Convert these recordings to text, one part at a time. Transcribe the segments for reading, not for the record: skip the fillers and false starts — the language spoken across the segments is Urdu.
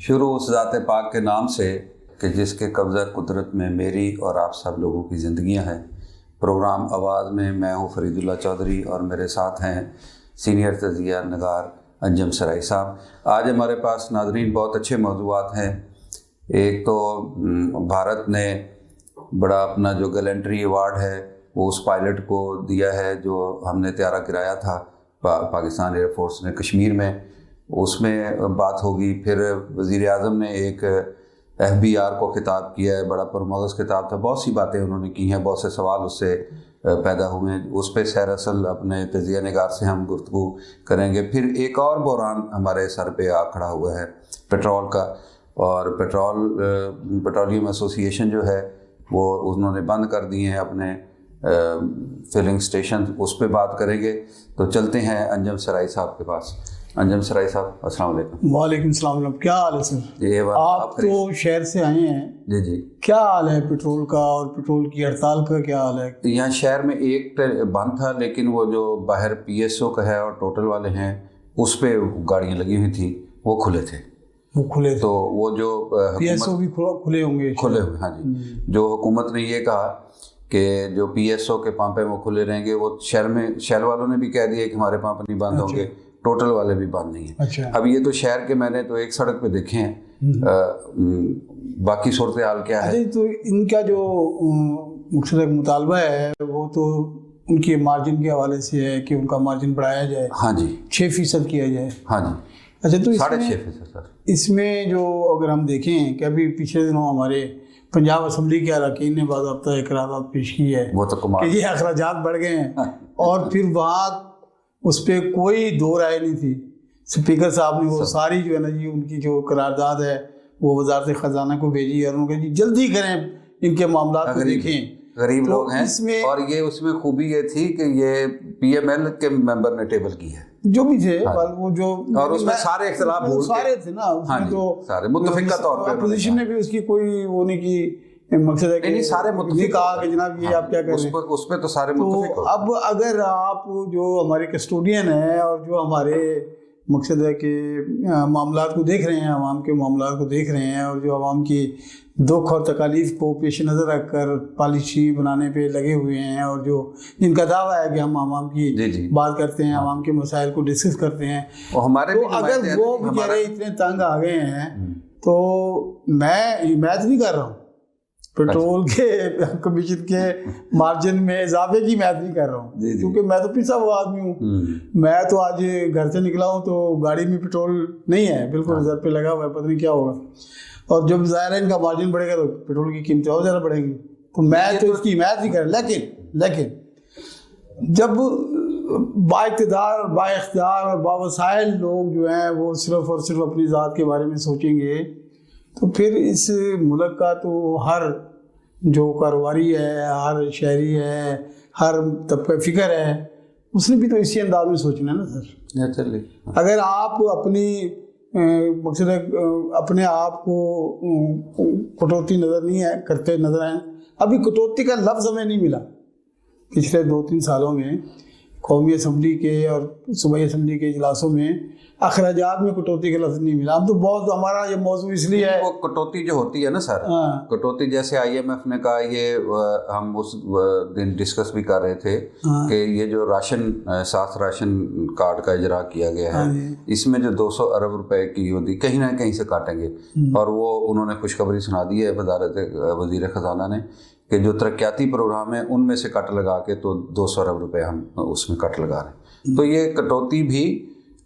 شروع اس ذات پاک کے نام سے کہ جس کے قبضہ قدرت میں میری اور آپ سب لوگوں کی زندگیاں ہیں۔ پروگرام آواز میں میں ہوں فرید اللہ چودھری اور میرے ساتھ ہیں سینئر تجزیہ نگار انجم سرائی صاحب۔ آج ہمارے پاس ناظرین بہت اچھے موضوعات ہیں۔ ایک تو بھارت نے بڑا اپنا جو گیلنٹری ایوارڈ ہے وہ اس پائلٹ کو دیا ہے جو ہم نے طیارہ گرایا تھا پاکستان ایئر فورس نے کشمیر میں، اس میں بات ہوگی۔ پھر وزیر اعظم نے ایک FBR کو خطاب کیا ہے، بڑا پرمغز خطاب تھا، بہت سی باتیں انہوں نے کی ہیں، بہت سے سوال اس سے پیدا ہوئے ہیں، اس پہ سیر اصل اپنے تجزیہ نگار سے ہم گفتگو کریں گے۔ پھر ایک اور بحران ہمارے سر پہ آ کھڑا ہوا ہے پیٹرول کا، اور پیٹرولیم ایسوسی ایشن جو ہے وہ انہوں نے بند کر دیے ہیں اپنے فلنگ سٹیشن، اس پہ بات کریں گے۔ تو چلتے ہیں انجم سرائی صاحب کے پاس۔ انجم سرائی صاحب السلام علیکم۔ وعلیکم السلام، کیا حال ہے سر؟ آپ تو شہر سے آئے ہیں، جی کیا حال ہے پیٹرول کا اور پیٹرول کی ہڑتال کا کیا حال ہے؟ یہاں شہر میں ایک بند تھا، لیکن وہ جو باہر PSO کا ہے اور ٹوٹل والے ہیں اس پہ گاڑیاں لگی ہوئی تھیں، وہ کھلے تھے۔ تو وہ جو PSO بھی کھلے ہوں گے؟ کھلے ہوئے، ہاں جی۔ جو حکومت نے یہ کہا کہ جو PSO کے پمپ ہیں وہ کھلے رہیں گے، وہ شیل والوں نے بھی کہہ دیا کہ ہمارے پمپ نہیں بند ہوں گے، ٹوٹل والے بھی بند نہیں ہیں۔ اب یہ تو شہر کے میں نے تو ایک سڑک پہ دیکھے ہیں، باقی صورتحال کیا ہے؟ تو ان کا جو مقصد مطالبہ ہے وہ تو ان کے مارجن کے حوالے سے ہے کہ ان کا مارجن بڑھایا جائے، ہاں جی، 6% کیا جائے۔ ہاں جی، اچھا، تو 6.5% سر۔ اس میں جو اگر ہم دیکھیں کہ ابھی پچھلے دنوں ہمارے پنجاب اسمبلی کے اراکین نے باضابطہ قرارداد پیش کی ہے وہ تو کہ یہ اخراجات بڑھ گئے ہیں، اور پھر وہاں اس پہ کوئی دو رائے نہیں تھی۔ اسپیکر صاحب نے وہ ساری جو ہے نا جی ان کی جو قرارداد ہے وہ وزارت خزانہ کو بھیجی ہے، اور انہوں نے جی جلدی کریں ان کے معاملات کو دیکھیں۔ غریب لوگ ہیں، اور یہ اس میں خوبی یہ تھی کہ یہ PML کے ممبر نے ٹیبل کی ہے، جو بھی تھے وہ جو، اور اس میں سارے اختلاف سارے تھے نا، اس میں تو سارے متفقہ طور پہ اپوزیشن نے بھی اس کی کوئی وہ نہیں کی، مقصد ہے کہ سارے متفق کہا کہ جناب یہ آپ کیا کر رہے ہیں، اس پہ تو سارے متفق۔ تو اب اگر آپ جو ہمارے کسٹوڈین ہیں اور جو ہمارے مقصد ہے کہ معاملات کو دیکھ رہے ہیں، عوام کے معاملات کو دیکھ رہے ہیں، اور جو عوام کی دکھ اور تکالیف کو پیش نظر رکھ کر پالیسی بنانے پہ لگے ہوئے ہیں، اور جو جن کا دعویٰ ہے کہ ہم عوام کی بات کرتے ہیں، عوام کے مسائل کو ڈسکس کرتے ہیں، تو اگر وہ بیچارے اتنے تنگ آ گئے ہیں تو میں حمایت نہیں کر رہا ہوں پیٹرول کے کمیشن کے مارجن میں اضافے کی حمایت نہیں کر رہا ہوں، کیونکہ میں تو پسا ہوا آدمی ہوں۔ میں تو آج گھر سے نکلا ہوں تو گاڑی میں پیٹرول نہیں ہے، بالکل ریزرو پہ لگا ہوا ہے، پتہ نہیں کیا ہوگا، اور جب ظاہر ہے ان کا مارجن بڑھے گا تو پیٹرول کی قیمتیں اور زیادہ بڑھیں گی، تو میں تو اس کی حمایت نہیں کر رہا۔ لیکن جب با اقتدار، با اختیار اور باوسائل لوگ جو ہیں وہ صرف اور صرف اپنی ذات کے بارے میں سوچیں گے، تو پھر اس ملک کا تو ہر جو کاروباری ہے، ہر شہری ہے، ہر طبقہ فکر ہے، اس نے بھی تو اسی انداز میں سوچنا ہے نا سر۔ اگر آپ اپنی مقصد ہے اپنے آپ کو کٹوتی نظر نہیں ہے کرتے نظر آئیں، ابھی کٹوتی کا لفظ ہمیں نہیں ملا پچھلے 2-3 سالوں میں قومی اسمبلی کے اور صوبائی اسمبلی کے اجلاسوں میں اخراجات میں کٹوتی کا لفظ نہیں ملا۔ ہم تو بہت، ہمارا یہ موضوع اس لیے ہے، وہ کٹوتی جو ہوتی ہے نا سر، کٹوتی جیسے IMF نے کہا، یہ ہم اس دن ڈسکس بھی کر رہے تھے کہ یہ جو ساتھ راشن کارڈ کا اجرا کیا گیا ہے، اس میں جو 200 ارب روپے کی ہوتی کہیں نہ کہیں سے کاٹیں گے، اور وہ انہوں نے خوشخبری سنا دی ہے وزیر خزانہ نے کہ جو ترقیاتی پروگرام ہیں ان میں سے کٹ لگا کے تو 200 ارب روپے ہم اس میں کٹ لگا رہے ہیں۔ تو یہ کٹوتی بھی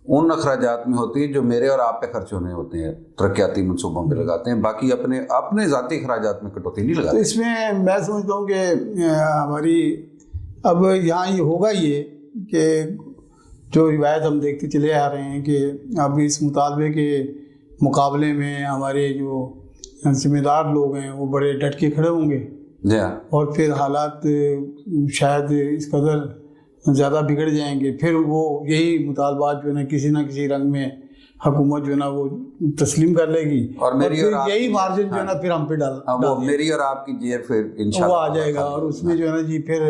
ان اخراجات میں ہوتی ہے جو میرے اور آپ پہ خرچ ہونے ہوتے ہیں، ترقیاتی منصوبوں پہ لگاتے ہیں، باقی اپنے ذاتی اخراجات میں کٹوتی نہیں لگاتے۔ اس میں میں سمجھتا ہوں کہ ہماری اب یہاں یہ ہوگا یہ کہ جو روایت ہم دیکھتے چلے آ رہے ہیں کہ اب اس مطالبے کے مقابلے میں ہمارے جو ذمہ دار لوگ ہیں وہ بڑے ڈٹ کے کھڑے ہوں گے، اور پھر حالات شاید اس قدر زیادہ بگڑ جائیں گے، پھر وہ یہی مطالبات جو ہے نا کسی نہ کسی رنگ میں حکومت جو ہے نا وہ تسلیم کر لے گی، اور یہی مارجن جو ہے نا پھر ہم پہ ڈال میری اور آپ کی جیب پھر انشاءاللہ وہ آ جائے گا، اور اس میں جو ہے نا جی پھر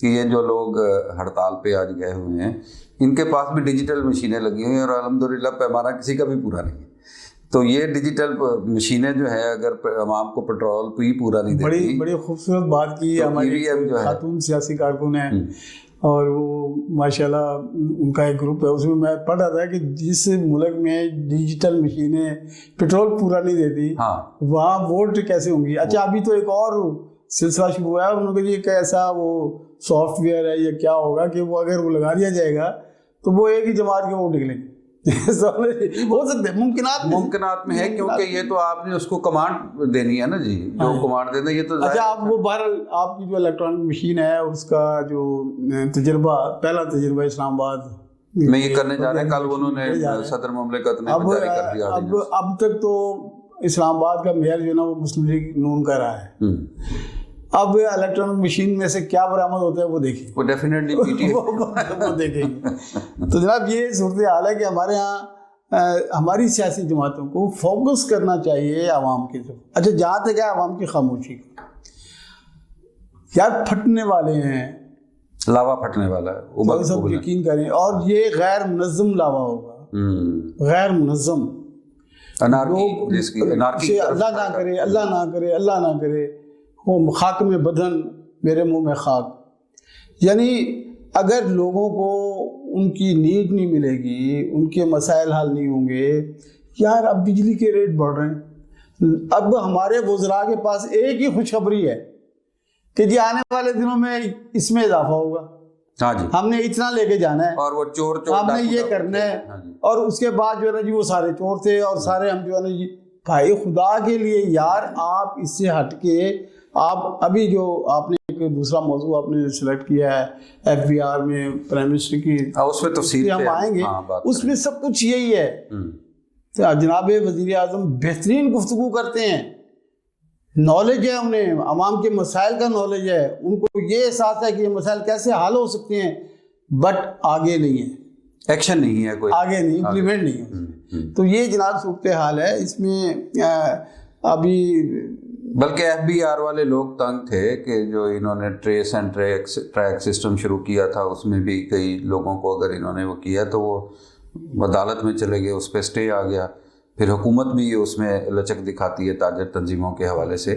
کہ یہ جو لوگ ہڑتال پہ آج گئے ہوئے ہیں ان کے پاس بھی ڈیجیٹل مشینیں لگی ہوئی ہیں اور الحمدللہ پیمانہ کسی کا بھی پورا نہیں ہے. تو یہ ڈیجیٹل مشینیں جو ہے اگر عوام کو پیٹرول بھی پورا نہیں دیتی. بڑی خوبصورت بات کی ہماری خاتون سیاسی کارکن ہیں اور وہ ماشاءاللہ ان کا ایک گروپ ہے, اس میں پڑھ رہا تھا کہ جس ملک میں ڈیجیٹل مشینیں پیٹرول پورا نہیں دیتی وہاں ووٹ کیسے ہوں گی. اچھا ابھی تو ایک اور سلسلہ شروع ہوا ہے, انہوں نے کہا کہ ایسا وہ سافٹ ویئر ہے یا کیا ہوگا کہ وہ اگر وہ لگا دیا جائے گا تو وہ ایک ہی جماعت کے ووٹ نکلیں گے. ہو سکتے ہیں, ممکنات میں ہے, کیونکہ یہ تو آپ نے اس کو کمانڈ دینی ہے نا جی, جو کمانڈ دینا یہ تو. اچھا آپ وہ بہرحال آپ کی جو الیکٹرانک مشین ہے اس کا جو تجربہ, پہلا تجربہ اسلام آباد میں یہ کرنے جا رہے ہیں, کل انہوں نے صدر مملکت نے جاری کر دیا. اب تک تو اسلام آباد کا میئر جو ہے نا وہ مسلم لیگ نون کا رہا ہے, اب الیکٹرانک مشین میں سے کیا برآمد ہوتا ہے وہ دیکھیں, وہ ڈیفینیٹلی پی ٹی اے وہ دیکھیں گے. تو جناب یہ صورتحال ہے کہ ہمارے ہاں ہماری سیاسی جماعتوں کو فوکس کرنا چاہیے عوام کی طرف. اچھا جہاں تک ہے عوام کی خاموشی کا, یار پھٹنے والے ہیں, لاوا پھٹنے والا ہے, سب یقین کریں, اور یہ غیر منظم لاوا ہوگا, غیر منظم. اللہ نہ کرے, اللہ نہ کرے, اللہ نہ کرے, وہ خاک میں بدن میرے منہ میں خاک. یعنی اگر لوگوں کو ان کی نیڈ نہیں ملے گی, ان کے مسائل حل نہیں ہوں گے. یار اب بجلی کے ریٹ بڑھ رہے ہیں, اب ہمارے وزراء کے پاس ایک ہی خوشخبری ہے کہ جی آنے والے دنوں میں اس میں اضافہ ہوگا, ہم نے اتنا لے کے جانا ہے, اور وہ چور ہم نے یہ کرنا ہے, اور اس کے بعد جو ہے نا جی وہ سارے چور تھے اور سارے ہم جو ہے نا جی. بھائی خدا کے لیے یار آپ اس سے ہٹ کے آپ ابھی جو آپ نے ایک دوسرا موضوع آپ نے سلیکٹ کیا ہے ایف بی آر میں پرائم منسٹر کی, اس میں تفصیل ہم آئیں گے, اس میں سب کچھ یہی ہے. جناب وزیر اعظم بہترین گفتگو کرتے ہیں, نالج ہے انہیں, عوام کے مسائل کا نالج ہے, ان کو یہ احساس ہے کہ یہ مسائل کیسے حل ہو سکتے ہیں, بٹ آگے نہیں ہے, ایکشن نہیں ہے, کوئی آگے نہیں, امپلیمنٹ نہیں ہے. تو یہ جناب صورتحال ہے. اس میں ابھی بلکہ ایف بی آر والے لوگ تنگ تھے کہ جو انہوں نے ٹریس اینڈ ٹریک سسٹم شروع کیا تھا, اس میں بھی کئی لوگوں کو اگر انہوں نے وہ کیا تو وہ عدالت میں چلے گئے, اس پہ اسٹے آ گیا. پھر حکومت بھی اس میں لچک دکھاتی ہے تاجر تنظیموں کے حوالے سے.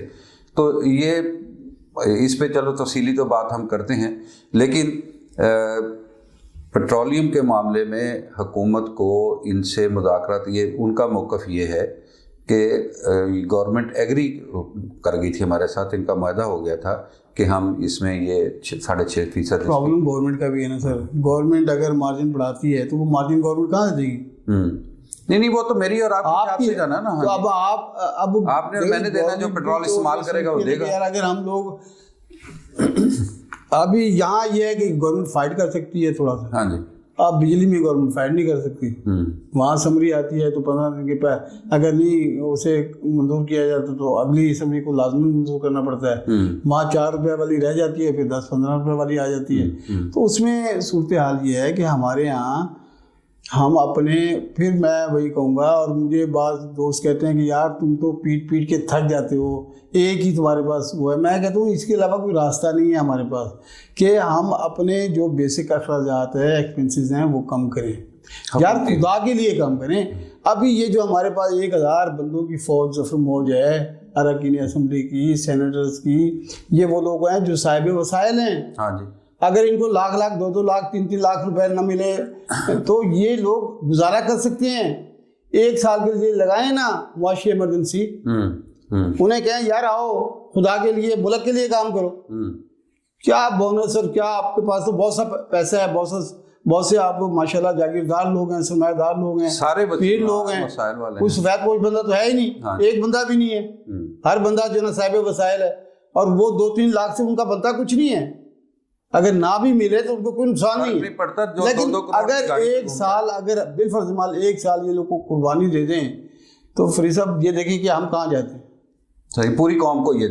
تو یہ اس پہ چلو تفصیلی تو بات ہم کرتے ہیں, لیکن پیٹرولیم کے معاملے میں حکومت کو ان سے مذاکرات, یہ ان کا موقف یہ ہے کہ گورنمنٹ ایگری کر گئی تھی ہمارے ساتھ, ان کا معاہدہ ہو گیا تھا کہ ہم اس میں یہ 6.5%. پرابلم گورنمنٹ کا بھی ہے نا سر, گورنمنٹ اگر مارجن بڑھاتی ہے تو وہ مارجن گورنمنٹ کہاں سے دے گی؟ نہیں وہ تو میری اور آپ سے جانا نا. تو اب آپ نے میں نے دینا, جو پیٹرول استعمال کرے گا وہ دے گا. اگر ہم لوگ ابھی یہاں یہ ہے کہ گورنمنٹ فائٹ کر سکتی ہے تھوڑا سا, ہاں جی, آپ بجلی میں گورنمنٹ فائٹ نہیں کر سکتی. وہاں اسمبلی آتی ہے تو 15 دن کے اگر نہیں اسے منظور کیا جاتا تو اگلی اسمبلی کو لازمی منظور کرنا پڑتا ہے. وہاں 4 روپے والی رہ جاتی ہے, پھر 10-15 روپے والی آ جاتی ہے. تو اس میں صورتحال یہ ہے کہ ہمارے یہاں ہم اپنے, پھر میں وہی کہوں گا, اور مجھے بعض دوست کہتے ہیں کہ یار تم تو پیٹ کے تھک جاتے ہو, ایک ہی تمہارے پاس وہ ہے. میں کہتا ہوں اس کے علاوہ کوئی راستہ نہیں ہے ہمارے پاس کہ ہم اپنے جو بیسک اخراجات ہے, ایکسپینسز ہیں, وہ کم کریں. یار خدا کے لیے کم کریں. ابھی یہ جو ہمارے پاس 1000 بندوں کی فوج, ظفر موج ہے اراکین اسمبلی کی, سینیٹرز کی, یہ وہ لوگ ہیں جو صاحب وسائل ہیں. ہاں جی, اگر ان کو لاکھ 2 لاکھ 3 لاکھ روپے نہ ملے تو یہ لوگ گزارا کر سکتے ہیں. 1 سال کے لیے لگائیں نا معاشی ایمرجنسی, انہیں کہیں یار آؤ خدا کے لیے ملک کے لیے کام کرو. کیا بونس, اور کیا آپ کے پاس تو بہت سا پیسہ ہے, بہت سے آپ ماشاءاللہ جاگیردار لوگ ہیں, سرمایہ دار لوگ ہیں, سارے پیر لوگ ہیں. کوئی سفید پوش بندہ تو ہے ہی نہیں, ایک بندہ بھی نہیں ہے. ہر بندہ جو نا صاحب وسائل ہے, اور وہ 2-3 لاکھ سے ان کا بنتا کچھ نہیں ہے. اگر نہ بھی ملے تو ان کو کوئی نقصان نہیں ہے. لیکن اگر 1 سال, اگر بالفرض مال 1 سال یہ لوگ کو قربانی دے دیں تو فری صاحب یہ دیکھیں کہ ہم کہاں جاتے ہیں. صحیح, پوری قوم کو, یہ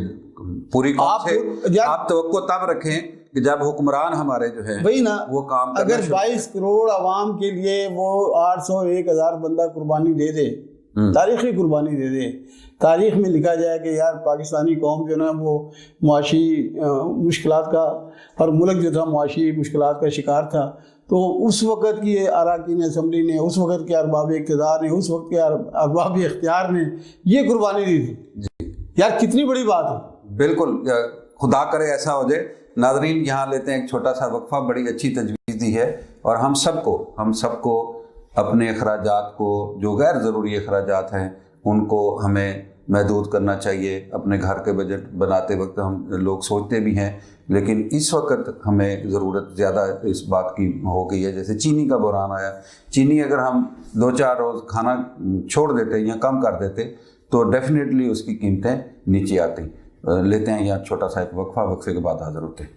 پوری قوم سے آپ توقع تب رکھیں کہ جب حکمران ہمارے جو ہیں وہی نا, وہ کام اگر 22 کروڑ عوام کے لیے وہ 800-1000 بندہ قربانی دے دے تاریخی قربانی دے دے. تاریخ میں لکھا جائے کہ یار پاکستانی قوم جو نا وہ معاشی مشکلات کا اور ملک جو تھا معاشی مشکلات کا شکار تھا. تو اس وقت کی اراکین اسمبلی نے, اس وقت کے ارباب اقتدار نے, اس وقت کے ارباب اختیار نے یہ قربانی دی تھی. جی یار کتنی بڑی بات ہے. بالکل, خدا کرے ایسا ہو جائے. ناظرین یہاں لیتے ہیں ایک چھوٹا سا وقفہ. بڑی اچھی تجویز دی ہے, اور ہم سب کو اپنے اخراجات کو, جو غیر ضروری اخراجات ہیں ان کو ہمیں محدود کرنا چاہیے. اپنے گھر کے بجٹ بناتے وقت ہم لوگ سوچتے بھی ہیں, لیکن اس وقت ہمیں ضرورت زیادہ اس بات کی ہو گئی ہے. جیسے چینی کا بحران آیا, چینی اگر ہم 2-4 روز کھانا چھوڑ دیتے یا کم کر دیتے تو ڈیفینیٹلی اس کی قیمتیں نیچے آتی. لیتے ہیں یہاں چھوٹا سا ایک وقفہ, وقفے کے بعد حاضر ہوتے ہیں.